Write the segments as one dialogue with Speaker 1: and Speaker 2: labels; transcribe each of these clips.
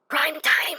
Speaker 1: Prime time!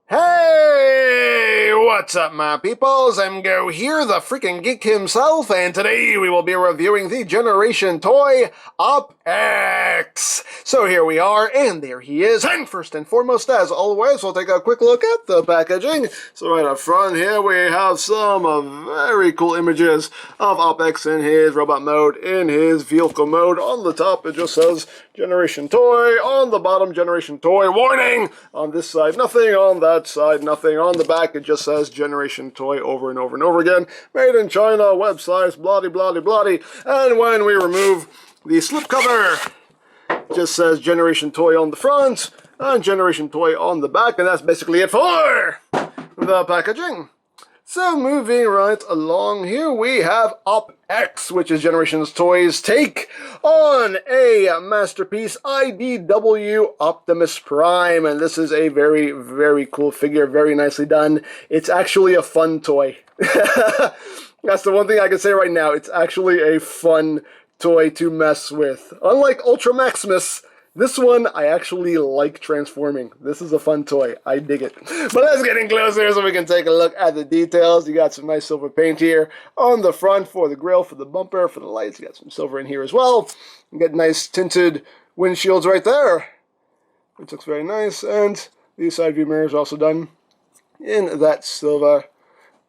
Speaker 2: Hey, what's up, my peoples? EmGo here, the freaking geek himself, and today we will be reviewing the Generation toy, OP.EX. So here we are, and there he is, and first and foremost, as always, we'll take a quick look at the packaging. So right up front here, we have some very cool images of OP.EX in his robot mode, in his vehicle mode. On the top, it just says Generation toy. On the bottom, Generation toy. Warning! On this side, nothing. On that side, nothing. On the back, it just says Generation toy over and over and over again. Made in China, web size, bloody, bloody, bloody. And when we remove the slipcover, it just says Generation toy on the front and Generation toy on the back. And that's basically it for the packaging. So moving right along here, we have OP.EX, which is Generation's Toys' take on a masterpiece IDW Optimus Prime. And this is a very, very cool figure, very nicely done. It's actually a fun toy. That's the one thing I can say right now. It's actually a fun toy to mess with. Unlike Ultra Maximus, this one, I actually like transforming. This is a fun toy. I dig it. But let's get in closer so we can take a look at the details. You got some nice silver paint here on the front for the grille, for the bumper, for the lights. You got some silver in here as well. You get nice tinted windshields right there, which looks very nice. And these side view mirrors are also done in that silver.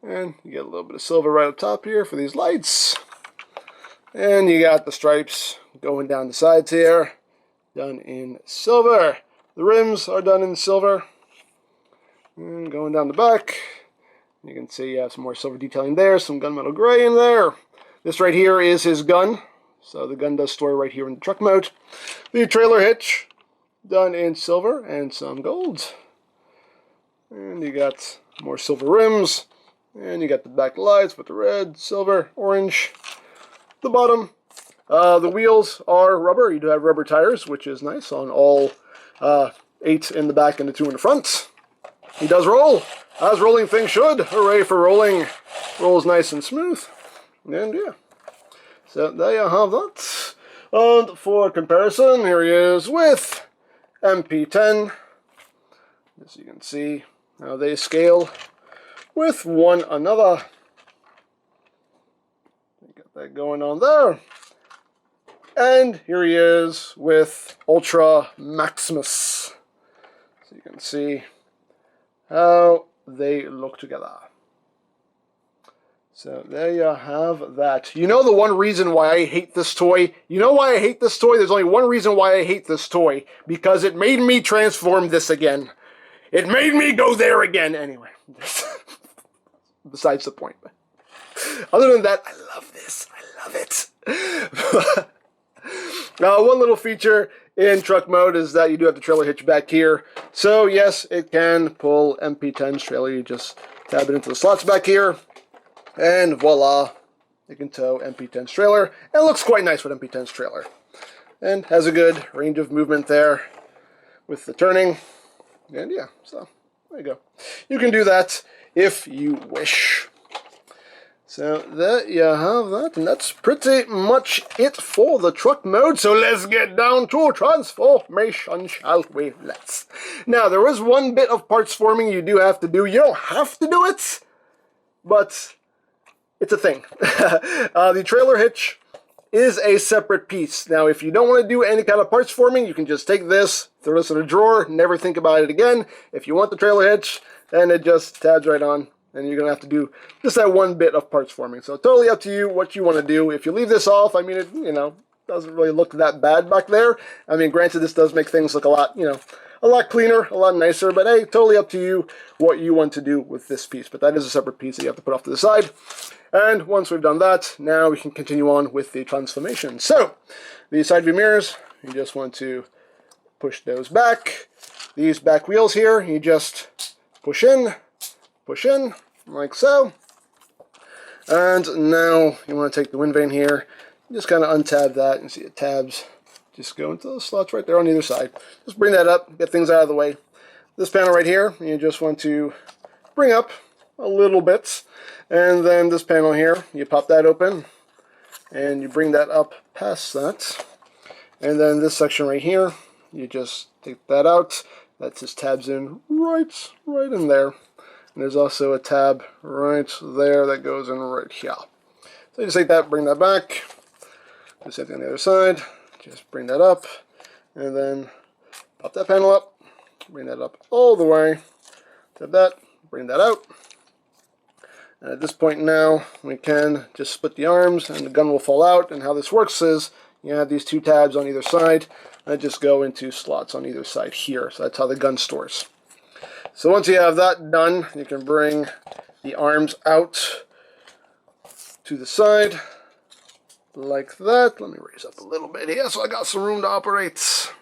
Speaker 2: And you get a little bit of silver right up top here for these lights. And you got the stripes going down the sides here, done in silver. The rims are done in silver. And going down the back, you can see you have some more silver detailing there, some gunmetal gray in there. This right here is his gun. So the gun does store right here in the truck mode. The trailer hitch, done in silver and some gold. And you got more silver rims. And you got the back lights with the red, silver, orange. The bottom. The wheels are rubber. You do have rubber tires, which is nice on all 8 in the back and the 2 in the front. He does roll, as rolling things should. Hooray for rolling. Rolls nice and smooth. And yeah. So there you have that. And for comparison, here he is with MP10. As you can see how they scale with one another. Got that going on there. And here he is with Ultra Maximus. So you can see how they look together. So there you have that. You know the one reason why I hate this toy? You know why I hate this toy? There's only one reason why I hate this toy. Because it made me transform this again. It made me go there again. Anyway. Besides the point. Other than that, I love this. I love it. Now, one little feature in truck mode is that you do have the trailer hitch back here. So, yes, it can pull MP10's trailer. You just tab it into the slots back here, and voila, it can tow MP10's trailer. And it looks quite nice with MP10's trailer. And has a good range of movement there with the turning. And yeah, so there you go. You can do that if you wish. So there you have that, and that's pretty much it for the truck mode. So let's get down to transformation, shall we? Let's. Now, there is one bit of parts forming you do have to do. You don't have to do it, but it's a thing. The trailer hitch is a separate piece. Now, if you don't want to do any kind of parts forming, you can just take this, throw this in a drawer, never think about it again. If you want the trailer hitch, then it just tabs right on. And you're going to have to do just that one bit of parts forming. So totally up to you what you want to do. If you leave this off, I mean, it, doesn't really look that bad back there. I mean, granted, this does make things look a lot, a lot cleaner, a lot nicer. But hey, totally up to you what you want to do with this piece. But that is a separate piece that you have to put off to the side. And once we've done that, now we can continue on with the transformation. So, the side view mirrors, you just want to push those back. These back wheels here, you just push in, like so. And now you want to take the wind vane here, just kind of untab that, and see it tabs just go into those slots right there on either side. Just bring that up, get things out of the way. This panel right here, you just want to bring up a little bit, and then this panel here, you pop that open, and you bring that up past that. And then this section right here, you just take that out. That just tabs in right in there. And there's also a tab right there that goes in right here. So you just take that, bring that back. Do the same thing on the other side. Just bring that up, and then pop that panel up. Bring that up all the way. Tab that, bring that out. And at this point now, we can just split the arms, and the gun will fall out. And how this works is, you have these two tabs on either side that just go into slots on either side here. So that's how the gun stores. So once you have that done, you can bring the arms out to the side like that. Let me raise up a little bit here so I got some room to operate.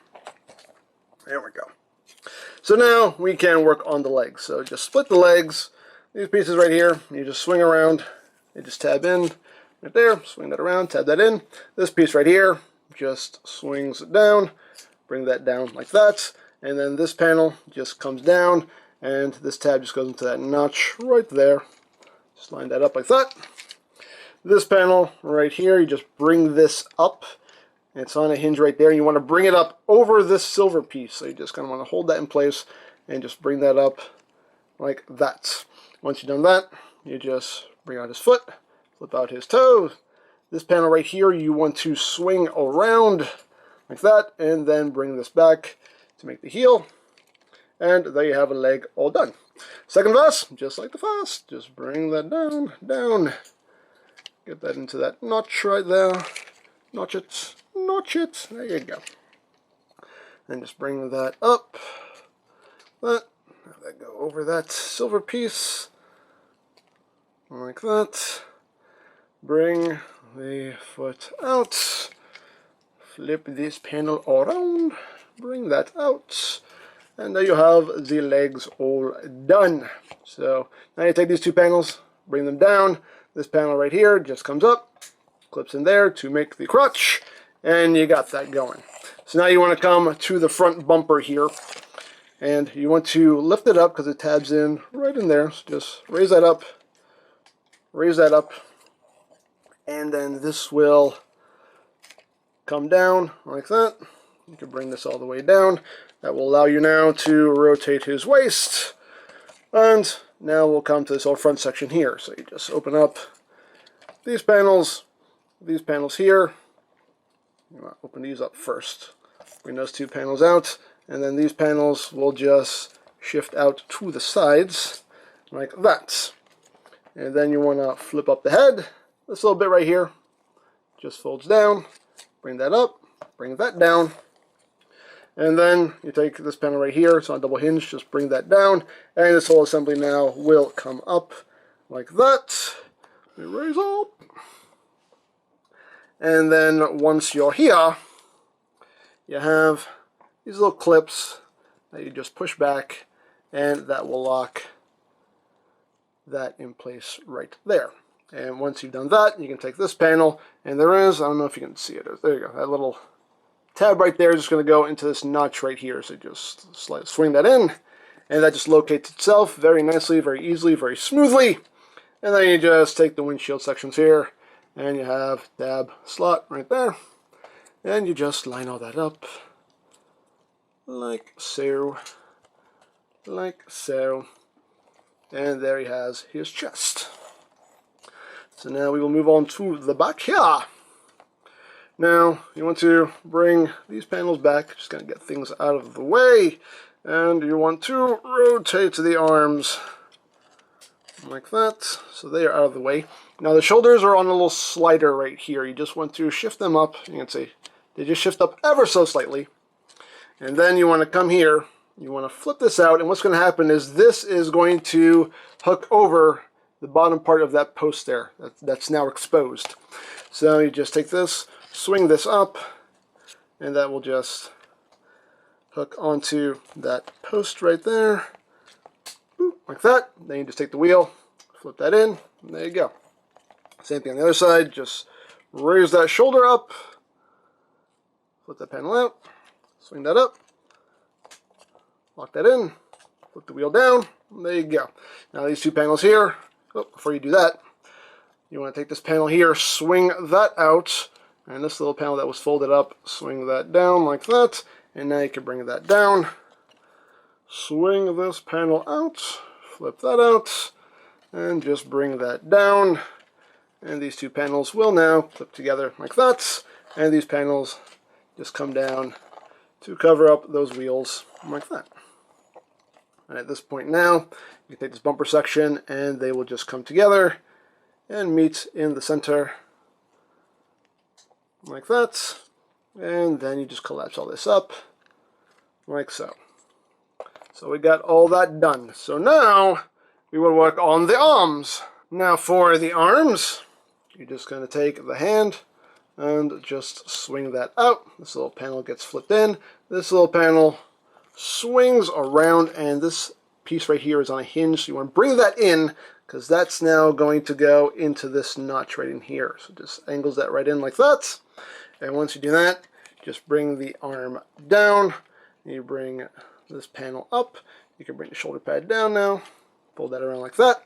Speaker 2: There we go. So now we can work on the legs. So just split the legs. These pieces right here, you just swing around. You just tab in right there, swing that around, tab that in. This piece right here just swings down, bring that down like that. And then this panel just comes down, and this tab just goes into that notch right there. Just line that up like that. This panel right here, you just bring this up. It's on a hinge right there. You want to bring it up over this silver piece. So you just kind of want to hold that in place and just bring that up like that. Once you've done that, you just bring out his foot, flip out his toes. This panel right here, you want to swing around like that, and then bring this back to make the heel. And there you have a leg all done. Second verse, just like the first, just bring that down, down. Get that into that notch right there. Notch it, notch it. There you go. And just bring that up. Have that go over that silver piece. Like that. Bring the foot out. Flip this panel around. Bring that out. And there you have the legs all done. So now you take these two panels, bring them down. This panel right here just comes up, clips in there to make the crutch, and you got that going. So now you want to come to the front bumper here, and you want to lift it up because it tabs in right in there. So just raise that up, and then this will come down like that. You can bring this all the way down. That will allow you now to rotate his waist. And now we'll come to this whole front section here. So you just open up these panels here. You want to open these up first. Bring those two panels out, and then these panels will just shift out to the sides like that. And then you want to flip up the head. This little bit right here just folds down. Bring that up, bring that down. And then you take this panel right here, it's on a double hinge, just bring that down, and this whole assembly now will come up like that. Let me raise up. And then once you're here, you have these little clips that you just push back, and that will lock that in place right there. And once you've done that, you can take this panel, and there is, I don't know if you can see it, there you go, that little tab right there is just going to go into this notch right here. So just swing that in, and that just locates itself very nicely, very easily, very smoothly. And then you just take the windshield sections here, and you have tab slot right there, and you just line all that up like so, like so, and there he has his chest. So now we will move on to the back here. Now, you want to bring these panels back, just going to get things out of the way, and you want to rotate the arms like that, so they are out of the way. Now the shoulders are on a little slider right here. You just want to shift them up. You can see they just shift up ever so slightly. And then you want to come here, you want to flip this out, and what's going to happen is this is going to hook over the bottom part of that post there that's now exposed. So you just take this, swing this up, and that will just hook onto that post right there, boop, like that. Then you just take the wheel, flip that in, and there you go. Same thing on the other side, just raise that shoulder up, flip that panel out, swing that up, lock that in, flip the wheel down, and there you go. Now these two panels here, before you do that, You want to take this panel here, swing that out, and this little panel that was folded up, swing that down like that, and now you can bring that down. Swing this panel out, flip that out, and just bring that down. And these two panels will now clip together like that, and these panels just come down to cover up those wheels like that. And at this point now, you can take this bumper section and they will just come together and meet in the center like that. And then you just collapse all this up like so. So we got all that done. So now we will work on the arms. Now for the arms, you're just going to take the hand and just swing that out. This little panel gets flipped in. This little panel swings around, and this piece right here is on a hinge. So you want to bring that in, because that's now going to go into this notch right in here. So just angles that right in like that. And once you do that, just bring the arm down. You bring this panel up. You can bring the shoulder pad down now. Fold that around like that.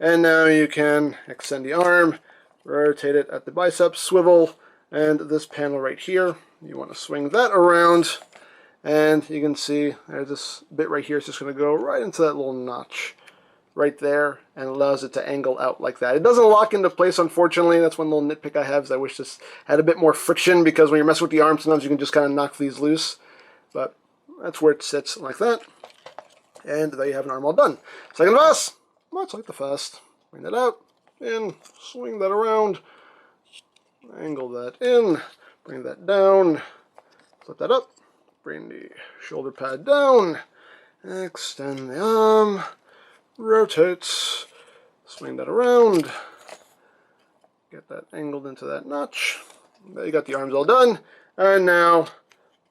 Speaker 2: And now you can extend the arm, rotate it at the biceps, swivel, and this panel right here, you want to swing that around, and you can see there's this bit right here. It's just going to go right into that little notch right there, and allows it to angle out like that. It doesn't lock into place, unfortunately. That's one little nitpick I have, is I wish this had a bit more friction, because when you're messing with the arm, sometimes you can just kind of knock these loose. But that's where it sits like that. And there you have an arm all done. Second pass, much like the first. Bring that out, and swing that around. Angle that in, bring that down, flip that up, bring the shoulder pad down, extend the arm, rotate, swing that around, get that angled into that notch. There you got the arms all done. And now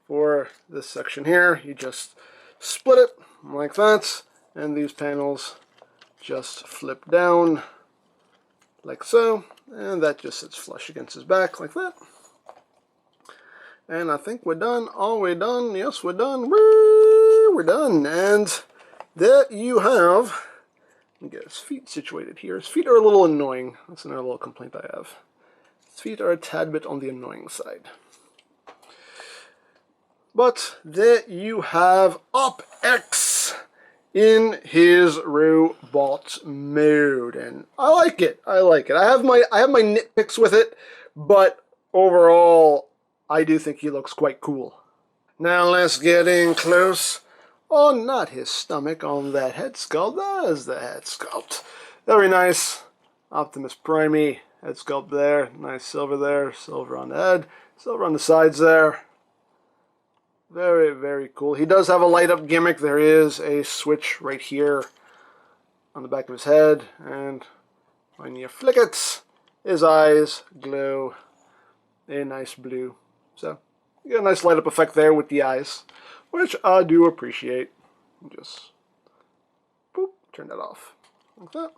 Speaker 2: for this section here, you just split it like that, and these panels just flip down like so, and that just sits flush against his back like that. And I think we're done. Are we done? Yes, we're done. Woo! We're done. And there you have, let me get his feet situated here. His feet are a little annoying. That's another little complaint I have. His feet are a tad bit on the annoying side. But there you have OP.EX in his robot mode, and I like it. I like it. I have my nitpicks with it, but overall, I do think he looks quite cool. Now let's get in close. Oh, not his stomach, on that head sculpt. There's the head sculpt. Very nice. Optimus Prime head sculpt there. Nice silver there. Silver on the head. Silver on the sides there. Very, very cool. He does have a light up gimmick. There is a switch right here on the back of his head, and when you flick it, his eyes glow a nice blue. So you get a nice light up effect there with the eyes, which I do appreciate. Just boop, turn that off like that.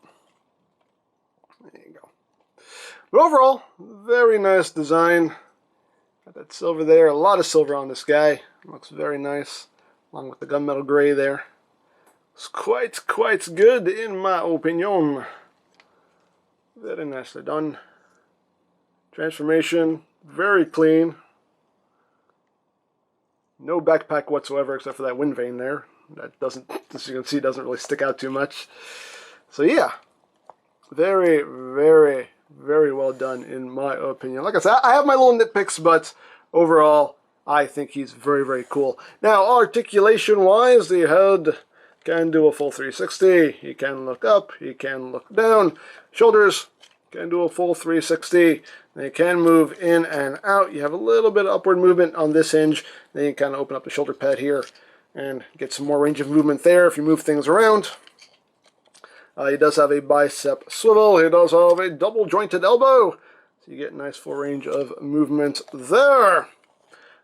Speaker 2: There you go. But overall, very nice design. Got that silver there. A lot of silver on this guy. Looks very nice, along with the gunmetal gray there. It's quite good in my opinion. Very nicely done. Transformation, very clean. No backpack whatsoever except for that wind vane there. That doesn't, as you can see, doesn't really stick out too much. So yeah, very, very, very well done in my opinion. Like I said, I have my little nitpicks, but overall, I think he's very, very cool. Now, articulation-wise, the head can do a full 360. He can look up. He can look down. Shoulders can do a full 360. They can move in and out. You have a little bit of upward movement on this hinge. Then you can kind of open up the shoulder pad here and get some more range of movement there if you move things around. He does have a bicep swivel. He does have a double jointed elbow. So you get a nice full range of movement there.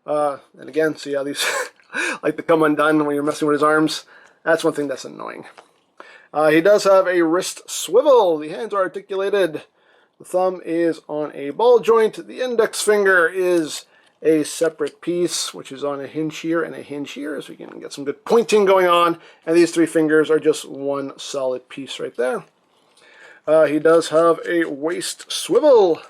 Speaker 2: And again, see how these like to come undone when you're messing with his arms? That's one thing that's annoying. He does have a wrist swivel. The hands are articulated. The thumb is on a ball joint. The index finger is a separate piece, which is on a hinge here and a hinge here, so you can get some good pointing going on. And these three fingers are just one solid piece right there. He does have a waist swivel.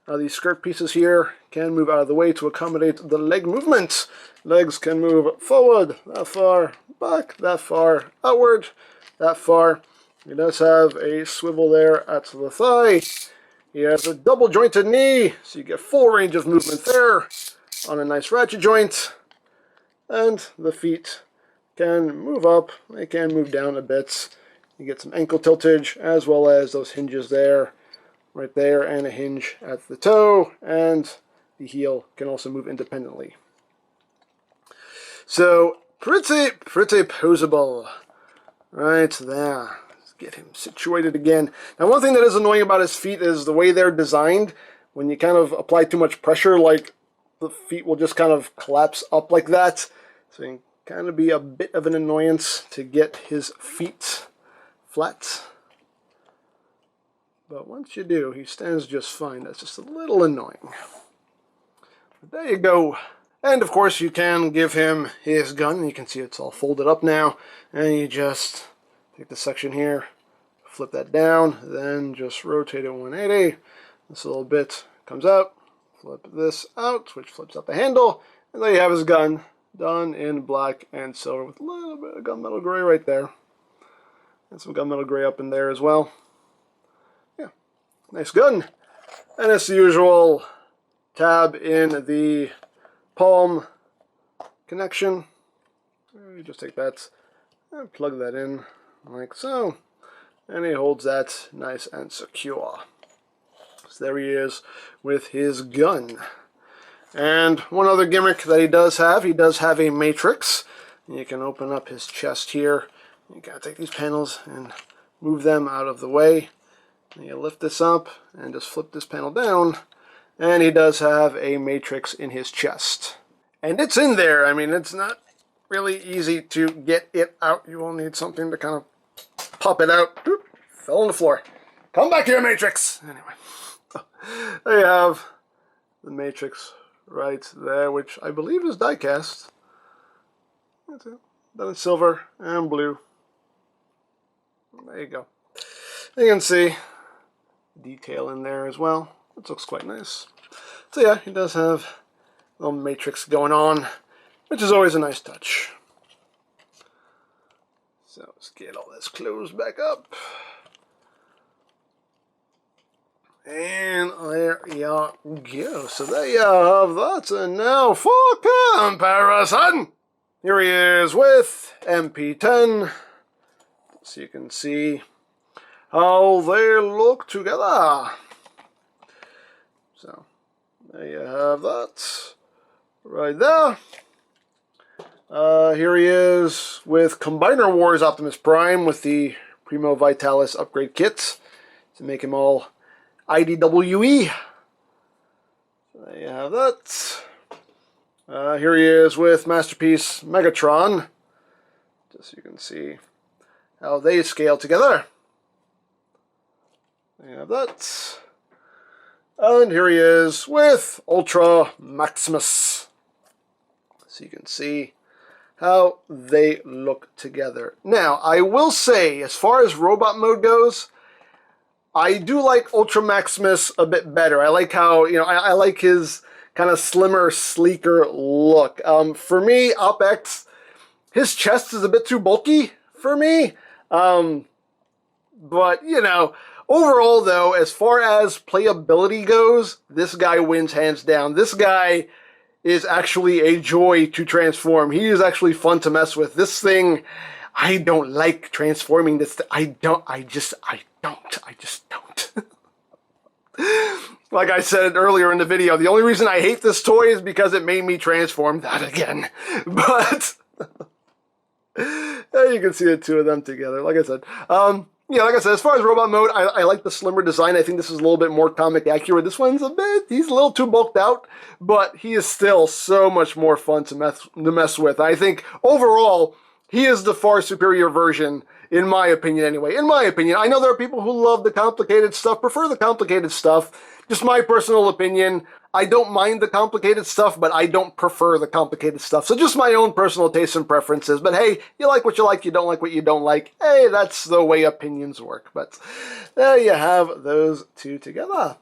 Speaker 2: These skirt pieces here can move out of the way to accommodate the leg movement. Legs can move forward, that far, back, that far, outward, that far. He does have a swivel there at the thigh. He has a double jointed knee, so you get full range of movement there on a nice ratchet joint. And the feet can move up, they can move down a bit. You get some ankle tiltage as well as those hinges there, right there, and a hinge at the toe, and the heel can also move independently. So, pretty poseable. Right there. Let's get him situated again. Now, one thing that is annoying about his feet is the way they're designed. When you kind of apply too much pressure, like, the feet will just kind of collapse up like that. So, it can kind of be a bit of an annoyance to get his feet flat. But once you do, he stands just fine. That's just a little annoying. But there you go. And of course you can give him his gun. You can see it's all folded up now. And you just take the section here, flip that down, then just rotate it 180. This little bit comes out. Flip this out, which flips out the handle. And there you have his gun, done in black and silver with a little bit of gunmetal gray right there. And some gunmetal gray up in there as well. Yeah, nice gun. And it's the usual tab in the palm connection. You just take that and plug that in like so, and he holds that nice and secure. So there he is with his gun. And one other gimmick that he does have a matrix. You can open up his chest here. You gotta take these panels and move them out of the way. And you lift this up and just flip this panel down. And he does have a matrix in his chest. And it's in there. I mean, it's not really easy to get it out. You will need something to kind of pop it out. Oop, fell on the floor. Come back here, matrix! Anyway, there you have the matrix right there, which I believe is die-cast. That's it. Done in silver and blue. There you go. You can see detail in there as well. It looks quite nice. So yeah, he does have a little matrix going on, which is always a nice touch. So let's get all this closed back up. And there you go. So there you have that. And now for comparison. Here he is with MP10. So you can see how they look together. So there you have that right there. Here he is with Combiner Wars Optimus Prime with the Primo Vitalis upgrade kit to make him all IDW. So there you have that. Here he is with Masterpiece Megatron, just so you can see how they scale together. There you have that. And here he is with Ultra Maximus, so you can see how they look together. Now, I will say, as far as robot mode goes, I do like Ultra Maximus a bit better. I like how, you know, I like his kind of slimmer, sleeker look. For me, OP.EX, his chest is a bit too bulky for me. But, you know, overall, though, as far as playability goes, this guy wins hands down. This guy is actually a joy to transform. He is actually fun to mess with. This thing, I don't like transforming this. I just don't. Like I said earlier in the video, the only reason I hate this toy is because it made me transform that again. But you can see the two of them together. Like I said, yeah, like I said, as far as robot mode, I like the slimmer design. I think this is a little bit more comic accurate. This one's he's a little too bulked out, but he is still so much more fun to mess with. I think overall, he is the far superior version In my opinion, anyway. In my opinion. I know there are people who love the complicated stuff, prefer the complicated stuff. Just my personal opinion. I don't mind the complicated stuff, but I don't prefer the complicated stuff. So just my own personal tastes and preferences. But hey, you like what you like, you don't like what you don't like. Hey, that's the way opinions work. But there you have those two together.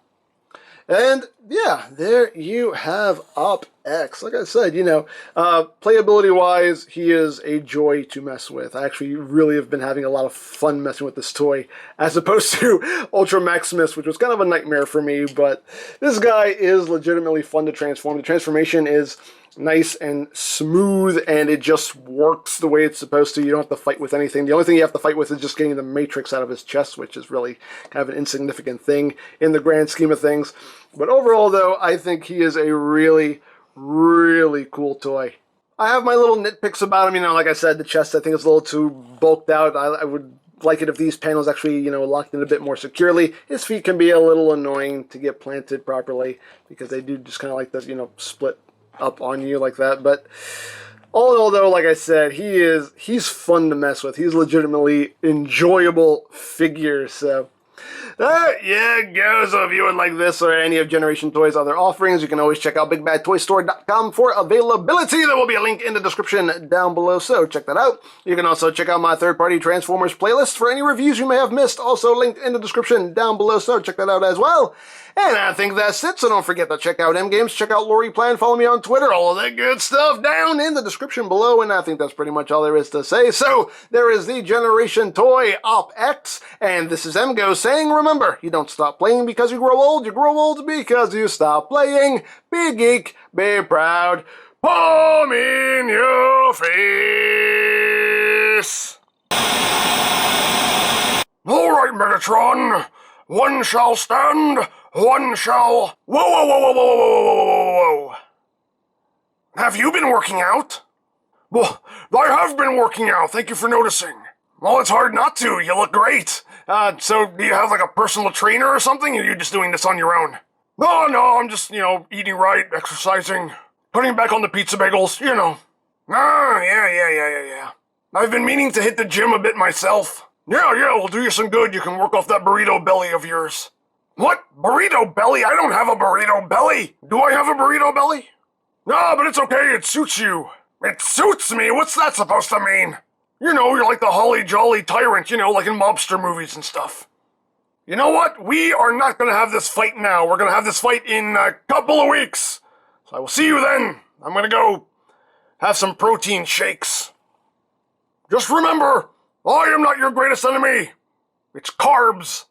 Speaker 2: And yeah, there you have OP.EX. Like I said, you know, playability-wise, he is a joy to mess with. I actually really have been having a lot of fun messing with this toy, as opposed to Ultra Maximus, which was kind of a nightmare for me, but this guy is legitimately fun to transform. The transformation is nice and smooth, and it just works the way it's supposed to. You don't have to fight with anything. The only thing you have to fight with is just getting the matrix out of his chest, which is really kind of an insignificant thing in the grand scheme of things. But overall, though, I think he is a really, really cool toy. I have my little nitpicks about him. You know, like I said, the chest I think is a little too bulked out. I would like it if these panels actually, you know, locked in a bit more securely. His feet can be a little annoying to get planted properly because they do just kind of like the, you know, split up on you like that. But all in all, though, like I said, he's fun to mess with. He's legitimately enjoyable figure. So yeah, go. So if you would like this or any of Generation Toys' other offerings, you can always check out BigBadToyStore.com for availability. There will be a link in the description down below, so check that out. You can also check out my third-party Transformers playlist for any reviews you may have missed, also linked in the description down below, so check that out as well. And I think that's it, so don't forget to check out EmGames, check out Lori Plan, follow me on Twitter, all of that good stuff down in the description below, and I think that's pretty much all there is to say. So, there is the Generation Toy OP.EX, and this is EmGo saying, remember, you don't stop playing because you grow old because you stop playing. Be geek, be proud, palm in your face. Alright, Megatron. One shall stand, one shall... Whoa, whoa, whoa, whoa, whoa, whoa, whoa, whoa, whoa, whoa. Have you been working out? Well, I have been working out, thank you for noticing. Well, it's hard not to, you look great. So do you have like a personal trainer or something, or are you just doing this on your own? No, I'm just, you know, eating right, exercising, putting back on the pizza bagels, you know. Yeah. I've been meaning to hit the gym a bit myself. Yeah, we'll do you some good. You can work off that burrito belly of yours. What? Burrito belly? I don't have a burrito belly. Do I have a burrito belly? No, but it's okay. It suits you. It suits me? What's that supposed to mean? You know, you're like the holly jolly tyrant, you know, like in mobster movies and stuff. You know what? We are not going to have this fight now. We're going to have this fight in a couple of weeks. So I will see you then. I'm going to go have some protein shakes. Just remember, I am not your greatest enemy. It's carbs.